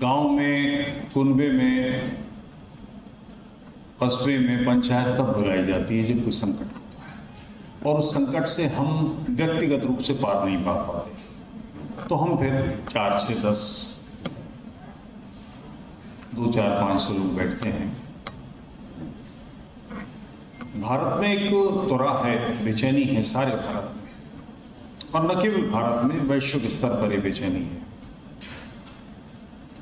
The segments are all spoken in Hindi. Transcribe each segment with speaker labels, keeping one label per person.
Speaker 1: गांव में, कुनबे में, कस्बे में पंचायत तब बुलाई जाती है जब कोई संकट होता है, और उस संकट से हम व्यक्तिगत रूप से पार नहीं पा पाते, तो हम फिर 4 से 10, 2, 4, 500 लोग बैठते हैं। भारत में एक तुरा है, बेचैनी है सारे भारत में, और न केवल भारत में, वैश्विक स्तर पर ये बेचैनी है।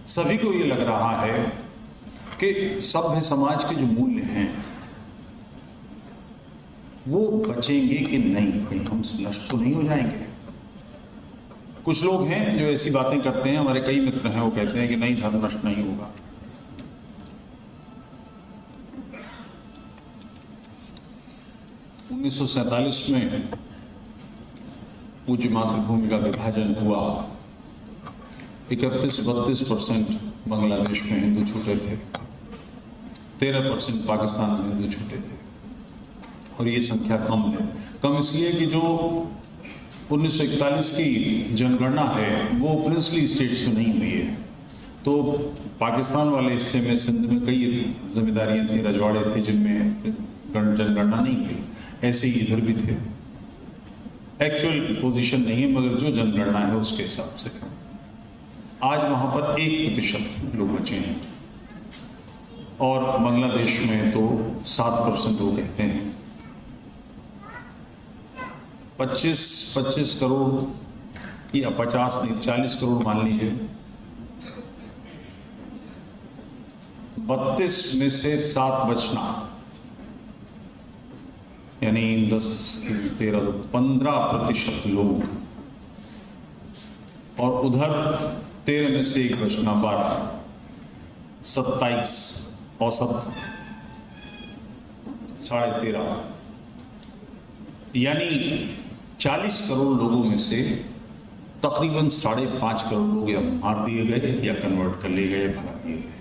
Speaker 1: सभी को ये लग रहा है कि सभ्य समाज के जो मूल्य हैं वो बचेंगे कि नहीं, कहीं हम नष्ट तो नहीं हो जाएंगे। कुछ लोग हैं जो ऐसी बातें करते हैं, हमारे कई मित्र हैं, वो कहते हैं कि नहीं, धर्म नष्ट नहीं होगा। उन्नीस 1947 में पूज्य मातृभूमि का विभाजन हुआ। 31-32% बांग्लादेश में हिंदू छूटे थे, 13% पाकिस्तान में हिंदू छूटे थे, और ये संख्या कम है। कम इसलिए कि जो 1941 की जनगणना है वो प्रिंसली स्टेट्स में नहीं हुई है, तो पाकिस्तान वाले हिस्से में, सिंध में कई जमींदारियां थी, रजवाड़े थे जिनमें जनगणना नहीं हुई, ऐसे ही इधर भी थे। एक्चुअल पोजीशन नहीं है, मगर जो जनगणना है उसके हिसाब से आज वहाँ पर 1% लोग बचे हैं, और बांग्लादेश में तो 7% लोग कहते हैं। 25 करोड़ या 50 नहीं, 40 करोड़ मान लीजिए। 32 में से 7 बचना, यानी 10, 13, 15% लोग, और उधर 13 में से 1 बचना, 12, 27 औसत 13.5, यानी 40 करोड़ लोगों में से तकरीबन 5.5 करोड़ लोग या मार दिए गए या कन्वर्ट कर लिए गए, भगा दिए गए।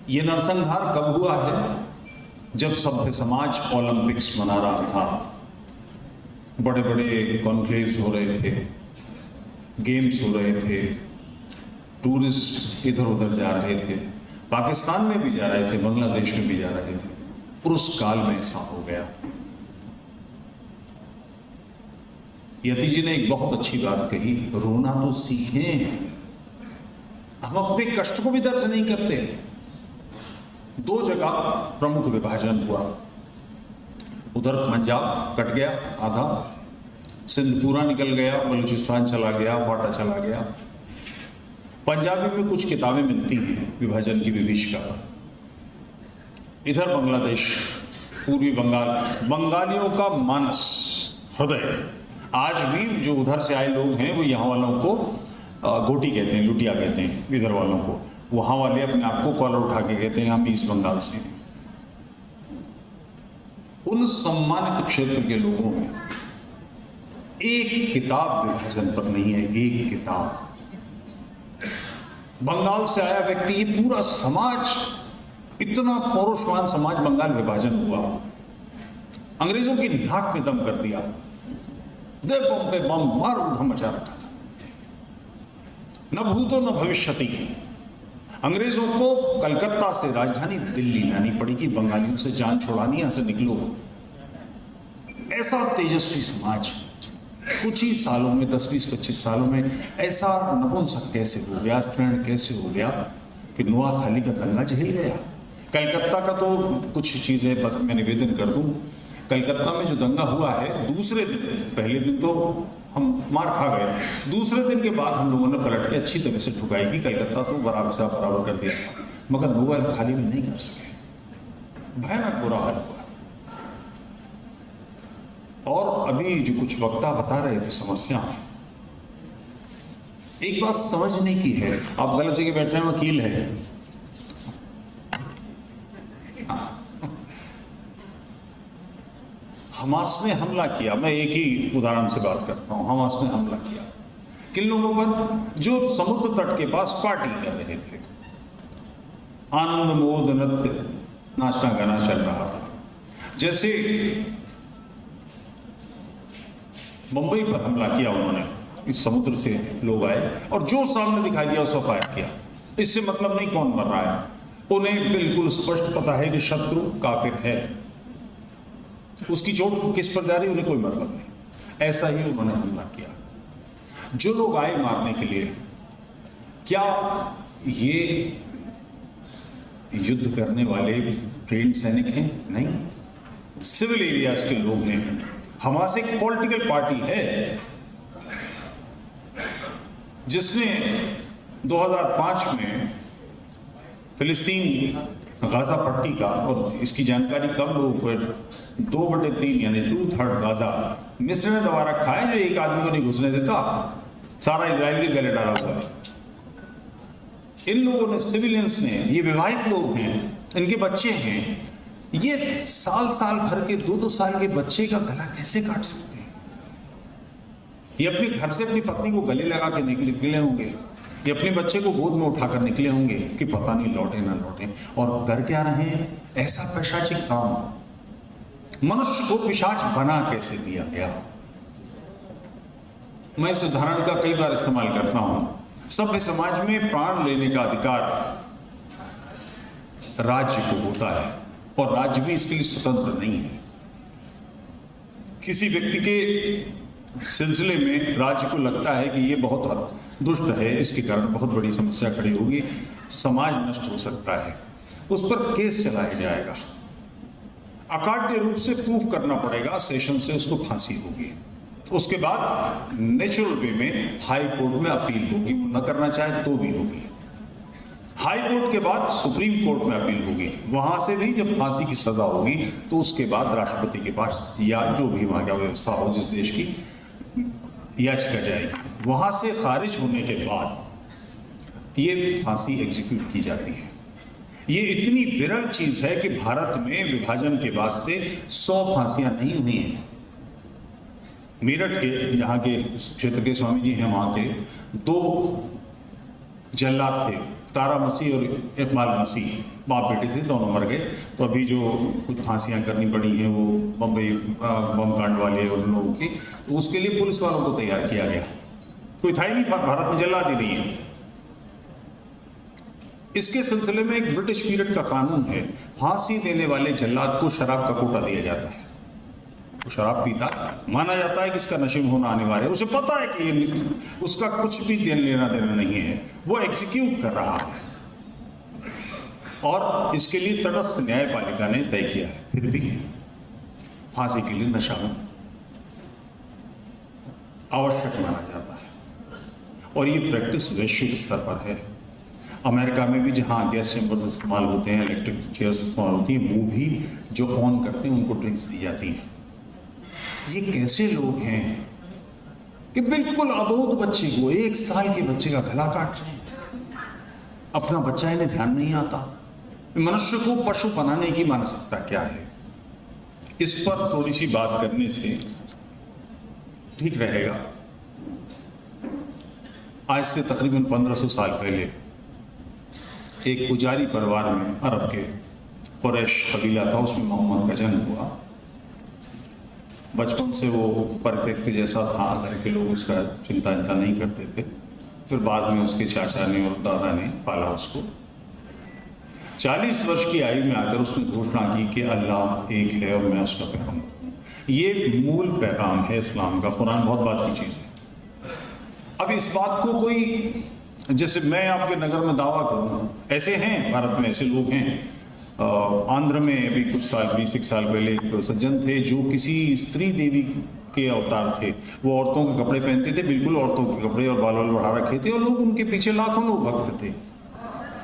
Speaker 1: ये नरसंहार कब हुआ है? जब सभ्य समाज ओलंपिक्स मना रहा था, बड़े बड़े कॉन्क्लेव्स हो रहे थे, गेम्स हो रहे थे, टूरिस्ट इधर उधर जा रहे थे, पाकिस्तान में भी जा रहे थे, बांग्लादेश में भी जा रहे थे, और उस काल में ऐसा हो गया। यति जी ने एक बहुत अच्छी बात कही, रोना तो सीखें। हम अपने कष्ट को भी दर्ज नहीं करते। 2 जगह प्रमुख विभाजन हुआ, उधर पंजाब कट गया आधा, सिंध पूरा निकल गया, बलूचिस्तान चला गया, फाटा चला गया। पंजाबी में कुछ किताबें मिलती हैं विभाजन की विभीषिका पर। इधर बांग्लादेश, पूर्वी बंगाल, बंगालियों का मानस, हृदय, आज भी जो उधर से आए लोग हैं वो यहाँ वालों को गोटी कहते हैं, लुटिया कहते हैं, इधर वालों को। वहाँ वाले अपने आप को कॉलर उठा के कहते हैं हम ईस्ट बंगाल से। उन सम्मानित क्षेत्र के लोगों में एक किताब विभाजन पर नहीं है, एक किताब। बंगाल से आया व्यक्ति, ये पूरा समाज, इतना पौरुषवान समाज, बंगाल विभाजन हुआ, अंग्रेजों की नाक में दम कर दिया, दे बम पे बम मार उधम मचा रखा था। न भूतो न भविष्यति। अंग्रेजों को कलकत्ता से राजधानी दिल्ली लानी पड़ी कि बंगालियों से जान छुड़ानी, यहां से निकलो। ऐसा तेजस्वी समाज कुछ ही सालों में, 10, 20, 25 सालों में ऐसा नपुंसक कैसे हो गया, स्त्रीण कैसे हो गया कि नोआखाली का दंगा झेल गया। कलकत्ता का तो कुछ चीजें मैं निवेदन कर दूं, कलकत्ता में जो दंगा हुआ है, दूसरे दिन, पहले दिन तो हम मार खा गए, दूसरे दिन के बाद हम लोगों ने पलट के अच्छी तरह से ठुकाई कि कलकत्ता तो बराबर कर दिया था, मगर नोआखाली में नहीं कर सके। भयानक बुरा हाल हुआ। और अभी जो कुछ वक्ता बता रहे थे समस्या, एक बात समझने की है, आप गलत जगह बैठ रहे हैं, वकील है। हमास में हमला किया, मैं एक ही उदाहरण से बात करता हूं, हमास में हमला किया किन लोगों पर? जो समुद्र तट के पास पार्टी कर रहे थे, आनंद मोद नृत्य, नाचना गाना चल रहा था। जैसे मुंबई पर हमला किया उन्होंने, इस समुद्र से लोग आए और जो सामने दिखाई दिया उस पर फायर किया। इससे मतलब नहीं कौन मर रहा है, उन्हें बिल्कुल स्पष्ट पता है कि शत्रु काफिर है, उसकी चोट किस पर जा रही उन्हें कोई मतलब नहीं। ऐसा ही उन्होंने हमला किया। जो लोग आए मारने के लिए, क्या ये युद्ध करने वाले ट्रेंड सैनिक हैं? नहीं, सिविल एरियाज के लोग हैं। हमास एक पॉलिटिकल पार्टी है जिसने 2005 में फिलिस्तीन गाजा पट्टी का, और इसकी जानकारी कम लोगों को, 2/3 यानी 2/3 गाजा मिस्र ने दबा रखा है, जो एक आदमी को नहीं घुसने देता, सारा इजराइल के गले डाला हुआ है। इन लोगों ने, सिविलियंस ने, ये विवाहित लोग हैं, इनके बच्चे हैं, ये साल भर के 2-2 साल के बच्चे का गला कैसे काट सकते हैं? ये अपने घर से अपनी पत्नी को गले लगा के निकले होंगे, ये अपने बच्चे को गोद में उठाकर निकले होंगे कि पता नहीं लौटे ना लौटे, और कर क्या रहे हैं? ऐसा पैशाचिक काम। मनुष्य को पिशाच बना कैसे दिया गया? मैं इस उदाहरण का कई बार इस्तेमाल करता हूं। सभ्य समाज में प्राण लेने का अधिकार राज्य को होता है, और राज्य भी इसके लिए स्वतंत्र नहीं है। किसी व्यक्ति के सिलसिले में राज्य को लगता है कि ये बहुत दुष्ट है, इसके कारण बहुत बड़ी समस्या खड़ी होगी, समाज नष्ट हो सकता है, उस पर केस चलाया जाएगा, अकाट्य रूप से प्रूफ करना पड़ेगा, सेशन से उसको फांसी होगी। उसके बाद नेचुरल वे में हाई कोर्ट में अपील होगी, वो न करना चाहे तो भी होगी। हाई कोर्ट के बाद सुप्रीम कोर्ट में अपील होगी, वहां से भी जब फांसी की सजा होगी तो उसके बाद राष्ट्रपति के पास या जो भी वहां का व्यवस्था हो जिस देश की, याचिका जाएगी। वहां से खारिज होने के बाद ये फांसी एग्जीक्यूट की जाती है। ये इतनी विरल चीज है कि भारत में विभाजन के बाद से 100 फांसियां नहीं हुई हैं। मेरठ के, जहाँ के क्षेत्र के स्वामी जी हैं, वहाँ के 2 जल्लाद थे, तारा मसीह और इकबाल मसीह, बाप बेटे थे, दोनों मर गए। तो अभी जो कुछ फांसियाँ करनी पड़ी हैं वो बम्बई बम कांड वाले और लोगों की, तो उसके लिए पुलिस वालों को तैयार किया गया। कोई था ही नहीं, भारत में जल्लाद ही नहीं है। इसके सिलसिले में एक ब्रिटिश पीरियड का कानून है, फांसी देने वाले जल्लाद को शराब का कोटा दिया जाता है। वो शराब पीता, माना जाता है कि इसका नशे में होना अनिवार्य है, उसे पता है कि ये उसका कुछ भी लेना देना नहीं है, वो एग्जीक्यूट कर रहा है, और इसके लिए तटस्थ न्यायपालिका ने तय किया है। फिर भी फांसी के लिए नशा आवश्यक माना जाता है, और ये प्रैक्टिस वैश्विक स्तर पर है। अमेरिका में भी जहाँ गैस चैम्बर्स इस्तेमाल होते हैं, इलेक्ट्रिक चेयर्स इस्तेमाल होती हैं, वो भी जो ऑन करते हैं उनको ड्रिंक्स दी जाती हैं। ये कैसे लोग हैं कि बिल्कुल अबोध बच्चे को, 1 साल के बच्चे का गला काट रहे हैं? अपना बच्चा इन्हें ध्यान नहीं आता। मनुष्य को पशु बनाने की मानसिकता क्या है? इस पर थोड़ी सी बात करने से ठीक रहेगा। आज से तकरीबन 1500 साल पहले एक पुजारी परिवार में, अरब के कुरैश कबीला था, उसमें मोहम्मद का जन्म हुआ। बचपन से वो परित्यक्त जैसा था, घर के लोग उसका चिंता नहीं करते थे। फिर बाद में उसके चाचा ने और दादा ने पाला उसको। 40 वर्ष की आयु में आकर उसने घोषणा की कि अल्लाह एक है और मैं उसका पैगंबर हूँ। ये मूल पैगाम है इस्लाम का। कुरान बहुत बात की चीज़ है। अब इस बात को कोई, जैसे मैं आपके नगर में दावा करूँ, ऐसे हैं भारत में, ऐसे लोग हैं। आंध्र में अभी कुछ साल, 20 साल पहले एक सज्जन थे जो किसी स्त्री देवी के अवतार थे। वो औरतों के कपड़े पहनते थे, बिल्कुल औरतों के कपड़े, और बाल बढ़ा रखे थे, और लोग उनके पीछे लाखों लोग भक्त थे।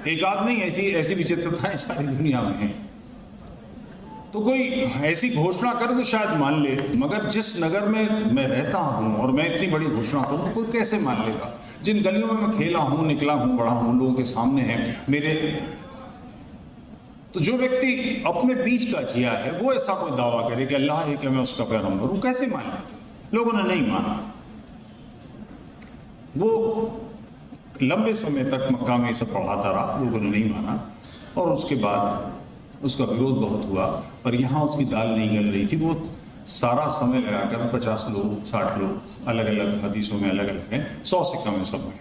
Speaker 1: एक आध नहीं, ऐसी विचित्रताएं सारी दुनिया में हैं। तो कोई ऐसी घोषणा कर तो शायद मान ले, मगर जिस नगर में मैं रहता हूँ और मैं इतनी बड़ी घोषणा करूँ तो कोई कैसे मान लेगा? जिन गलियों में मैं खेला हूँ, निकला हूँ, बड़ा हूँ, लोगों के सामने है मेरे, तो जो व्यक्ति अपने बीच का जिया है वो ऐसा कोई दावा करे कि अल्लाह है कि मैं उसका पैगंबर हूँ, कैसे मान ले? लोगों ने नहीं माना। वो लंबे समय तक मक्का में सब पढ़ाता रहा, लोगों ने नहीं माना, और उसके बाद उसका विरोध बहुत हुआ, और यहाँ उसकी दाल नहीं गल रही थी। वो सारा समय लगाकर 50 लोग 60 लोग, अलग अलग हदीसों में अलग अलग हैं, 100 से कम है सब में,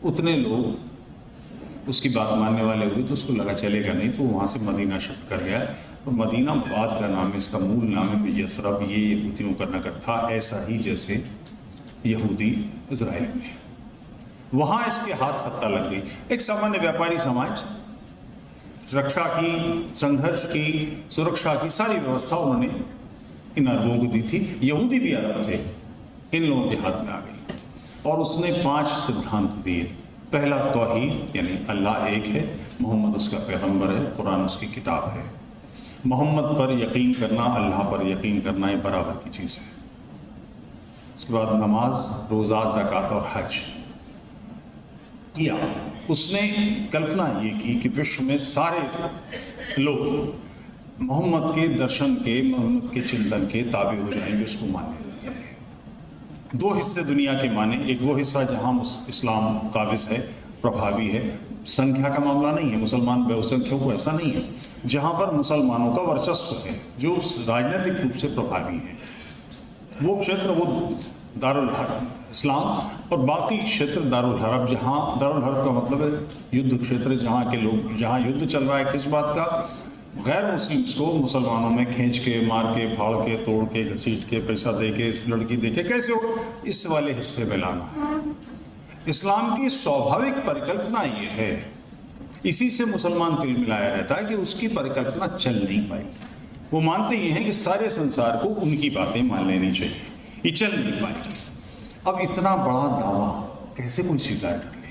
Speaker 1: उतने लोग उसकी बात मानने वाले हुए तो उसको लगा चलेगा नहीं, तो वहाँ से मदीना शिफ्ट कर गया। और मदीना बाद का नाम है, इसका मूल नाम है यसरब। ये यहूदियों का नगर था, ऐसा ही जैसे यहूदी इजराइल में। वहाँ इसके हाथ सत्ता लग गई। एक सामान्य व्यापारी समाज, रक्षा की, संघर्ष की, सुरक्षा की सारी व्यवस्था उन्होंने इन अरबों को दी थी। यहूदी भी अरब थे, इन लोगों के हाथ में आ गई। और उसने 5 सिद्धांत दिए। पहला तौहीद, यानी अल्लाह एक है, मोहम्मद उसका पैगंबर है, कुरान उसकी किताब है। मोहम्मद पर यकीन करना, अल्लाह पर यकीन करना, ये बराबर की चीज़ है। उसके बाद नमाज, रोज़ा, ज़कात और हज किया। उसने कल्पना ये की कि विश्व में सारे लोग मोहम्मद के दर्शन के, मोहम्मद के चिंतन के ताबे हो जाएंगे, उसको मानने लगेंगे। 2 हिस्से दुनिया के माने, एक वो हिस्सा जहाँ इस्लाम काबिज है, प्रभावी है, संख्या का मामला नहीं है, मुसलमान बहुसंख्यक को ऐसा नहीं है, जहाँ पर मुसलमानों का वर्चस्व है, जो राजनीतिक रूप से प्रभावी है, वो क्षेत्र वो दारुल हर्ब इस्लाम, और बाकी क्षेत्र दारुल हर्ब, जहाँ दारुल हर्ब का मतलब है युद्ध क्षेत्र, जहाँ के लोग, जहाँ युद्ध चल रहा है किस बात का, गैर मुस्लिम्स को मुसलमानों में खींच के, मार के, फाड़ के, तोड़ के, घसीट के, पैसा दे के, इस लड़की दे के, कैसे हो, इस वाले हिस्से में लाना है। इस्लाम की स्वाभाविक परिकल्पना ये है, इसी से मुसलमान तिल मिलाया रहता है कि उसकी परिकल्पना चल नहीं पाई। वो मानते ये हैं कि सारे संसार को उनकी बातें मान लेनी चाहिए, ये चल नहीं पाएगी। अब इतना बड़ा दावा कैसे कोई स्वीकार कर ले?